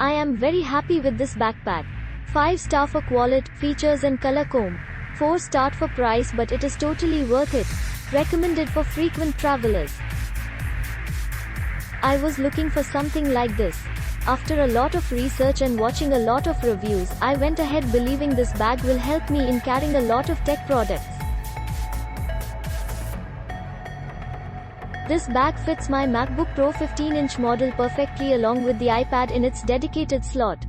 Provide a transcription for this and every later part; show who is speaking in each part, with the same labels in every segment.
Speaker 1: I am very happy with this backpack. 5-star for quality, features and color comb. 4-star for price, but it is totally worth it. Recommended for frequent travelers. I was looking for something like this. After a lot of research and watching a lot of reviews, I went ahead believing this bag will help me in carrying a lot of tech products. This bag fits my MacBook Pro 15-inch model perfectly along with the iPad in its dedicated slot.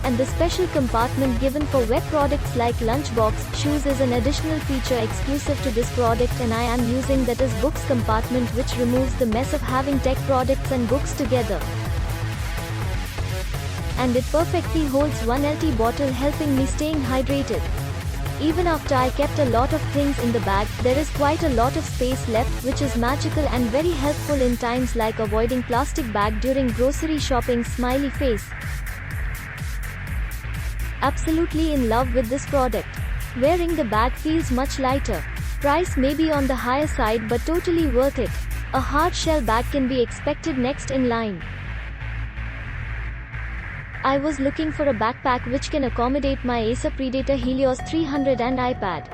Speaker 1: And the special compartment given for wet products like lunchbox, shoes is an additional feature exclusive to this product, and I am using that as books compartment, which removes the mess of having tech products and books together. And it perfectly holds 1 LT bottle, helping me staying hydrated. Even after I kept a lot of things in the bag, there is quite a lot of space left, which is magical and very helpful in times like avoiding plastic bag during grocery shopping. Smiley face. Absolutely in love with this product. Wearing the bag feels much lighter. Price may be on the higher side, but totally worth it. A hard shell bag can be expected next in line. I was looking for a backpack which can accommodate my Acer Predator Helios 300 and iPad.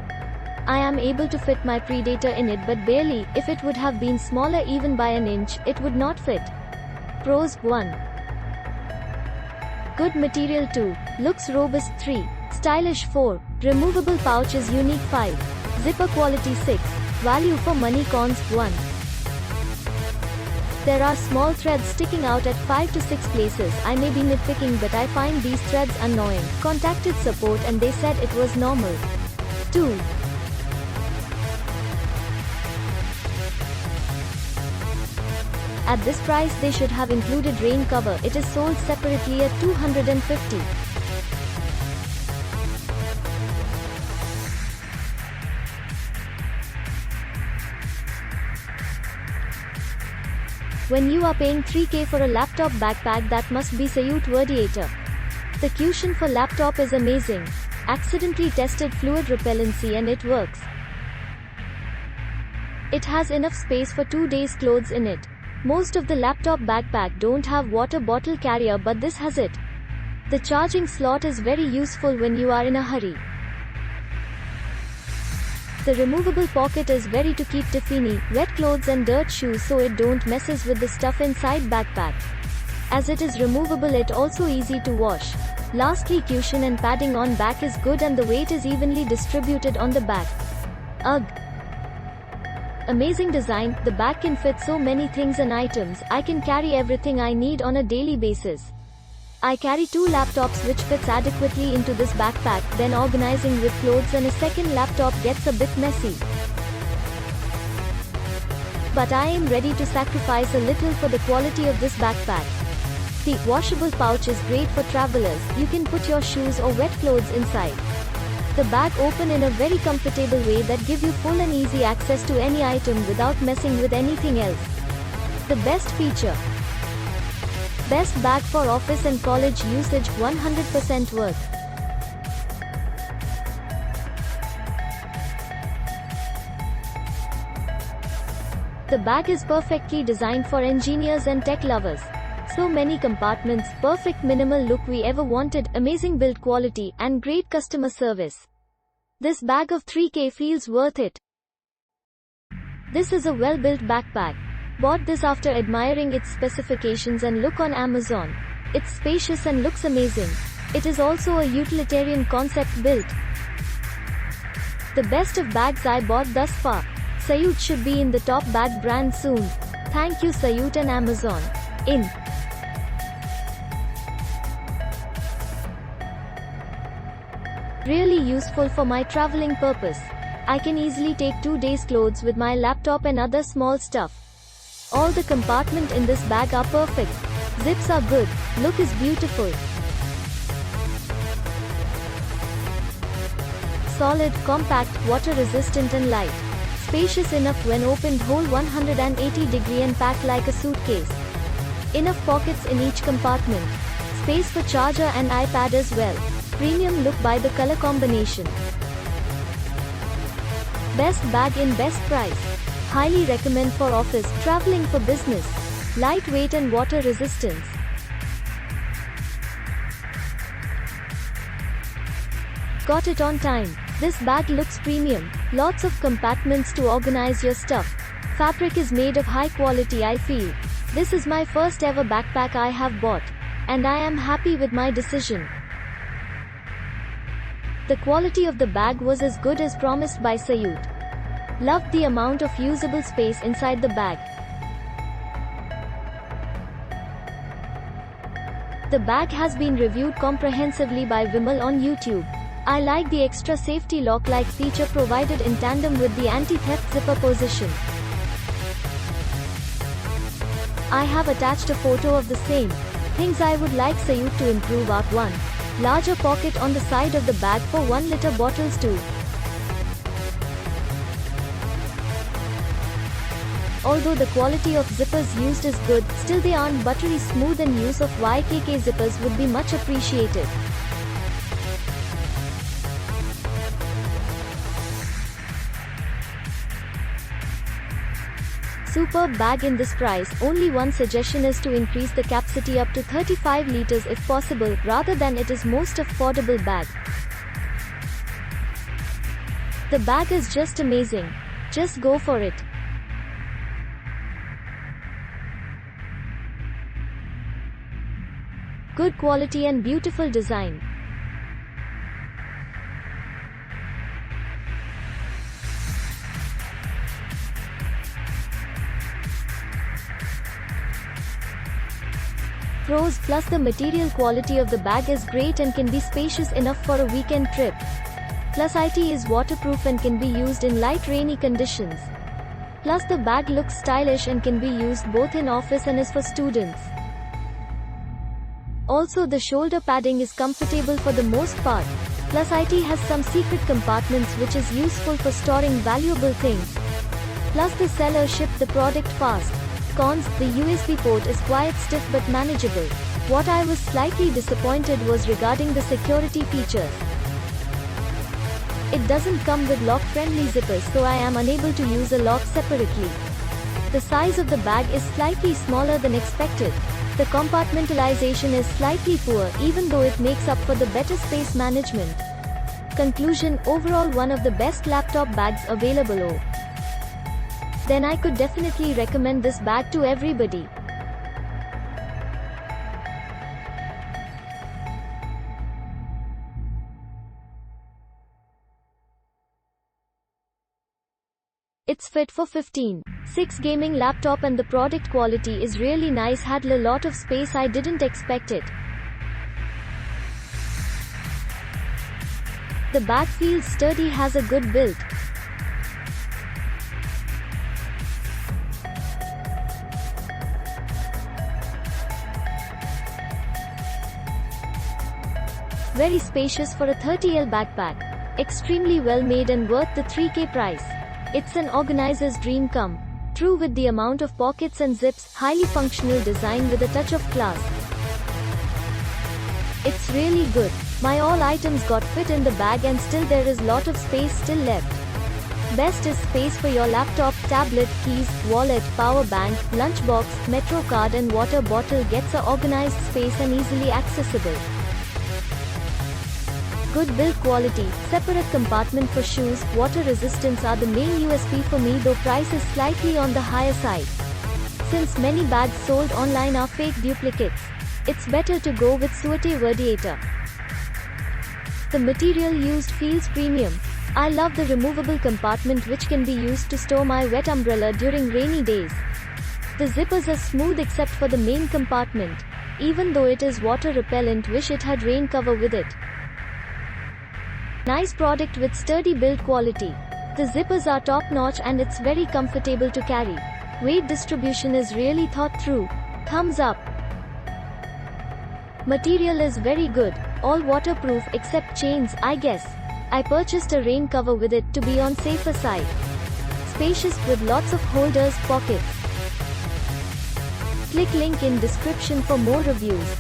Speaker 1: I am able to fit my Predator in it, but barely. If it would have been smaller even by an inch, it would not fit. Pros: 1. Good material 2. Looks robust 3. Stylish 4. Removable pouch is unique 5. Zipper quality 6. Value for money. Cons: 1. There are small threads sticking out at 5 to 6 places. I may be nitpicking, but I find these threads annoying. Contacted support and they said it was normal. 2. At this price they should have included rain cover. It is sold separately at $250. When you are paying $3K for a laptop backpack, that must be Sayout Radiator. The cushion for laptop is amazing. Accidentally tested fluid repellency and it works. It has enough space for 2 days clothes in it. Most of the laptop backpack don't have water bottle carrier, but this has it. The charging slot is very useful when you are in a hurry. The removable pocket is very to keep Tiffany, wet clothes and dirt shoes so it don't messes with the stuff inside backpack. As it is removable, it also easy to wash. Lastly, cushion and padding on back is good and the weight is evenly distributed on the back. Ugh. Amazing design. The bag can fit so many things and items. I can carry everything I need on a daily basis. I carry 2 laptops which fits adequately into this backpack, then organizing with clothes and a second laptop gets a bit messy. But I am ready to sacrifice a little for the quality of this backpack. The washable pouch is great for travelers. You can put your shoes or wet clothes inside. The bag open in a very comfortable way that give you full and easy access to any item without messing with anything else. The best feature. Best bag for office and college usage, 100% worth. The bag is perfectly designed for engineers and tech lovers. So many compartments, perfect minimal look we ever wanted, amazing build quality, and great customer service. This bag of $3K feels worth it. This is a well-built backpack. Bought this after admiring its specifications and look on Amazon. It's spacious and looks amazing. It is also a utilitarian concept built. The best of bags I bought thus far. Sayout should be in the top bag brand soon. Thank you Sayout and Amazon. In. Really useful for my traveling purpose. I can easily take 2 days clothes with my laptop and other small stuff. All the compartments in this bag are perfect. Zips are good. Look is beautiful. Solid, compact, water resistant and light. Spacious enough when opened, hold 180 degree and packed like a suitcase. Enough pockets in each compartment. Space for charger and iPad as well. Premium look by the color combination. Best bag in best price. Highly recommend for office, traveling for business. Lightweight and water resistance. Got it on time. This bag looks premium. Lots of compartments to organize your stuff. Fabric is made of high quality, I feel. This is my first ever backpack I have bought. And I am happy with my decision. The quality of the bag was as good as promised by Sayut. Loved the amount of usable space inside the bag. The bag has been reviewed comprehensively by Vimal on YouTube. I like the extra safety lock-like feature provided in tandem with the anti-theft zipper position. I have attached a photo of the same. Things I would like Sayut to improve are 1. Larger pocket on the side of the bag for 1 liter bottles too. Although the quality of zippers used is good, still they aren't buttery smooth, and use of YKK zippers would be much appreciated. Superb bag in this price. Only one suggestion is to increase the capacity up to 35 liters if possible, rather than it is most affordable bag. The bag is just amazing. Just go for it. Good quality and beautiful design. Pros plus the material quality of the bag is great and can be spacious enough for a weekend trip. Plus it is waterproof and can be used in light rainy conditions. Plus the bag looks stylish and can be used both in office and is for students. Also the shoulder padding is comfortable for the most part. Plus it has some secret compartments which is useful for storing valuable things. Plus the seller shipped the product fast. Cons: the USB port is quite stiff but manageable. What I was slightly disappointed was regarding the security features. It doesn't come with lock-friendly zippers, so I am unable to use a lock separately. The size of the bag is slightly smaller than expected. The compartmentalization is slightly poor, even though it makes up for the better space management. Conclusion: overall one of the best laptop bags available. Then I could definitely recommend this bag to everybody. It's fit for 15.6 gaming laptop and the product quality is really nice. Had a lot of space, I didn't expect it. The bag feels sturdy, has a good build. Very spacious for a 30L backpack. Extremely well made and worth the 3K price. It's an organizer's dream come true with the amount of pockets and zips, highly functional design with a touch of class. It's really good. My all items got fit in the bag and still there is lot of space still left. Best is space for your laptop, tablet, keys, wallet, power bank, lunchbox, metro card and water bottle. Gets a organized space and easily accessible. Good build quality, separate compartment for shoes, water resistance are the main USP for me, though price is slightly on the higher side. Since many bags sold online are fake duplicates, it's better to go with Suete Verdiator. The material used feels premium. I love the removable compartment which can be used to store my wet umbrella during rainy days. The zippers are smooth except for the main compartment. Even though it is water repellent, wish it had rain cover with it. Nice product with sturdy build quality. The zippers are top notch and it's very comfortable to carry. Weight distribution is really thought through. Thumbs up. Material is very good. All waterproof except chains, I guess. I purchased a rain cover with it to be on safer side. Spacious with lots of holders, pockets. Click link in description for more reviews.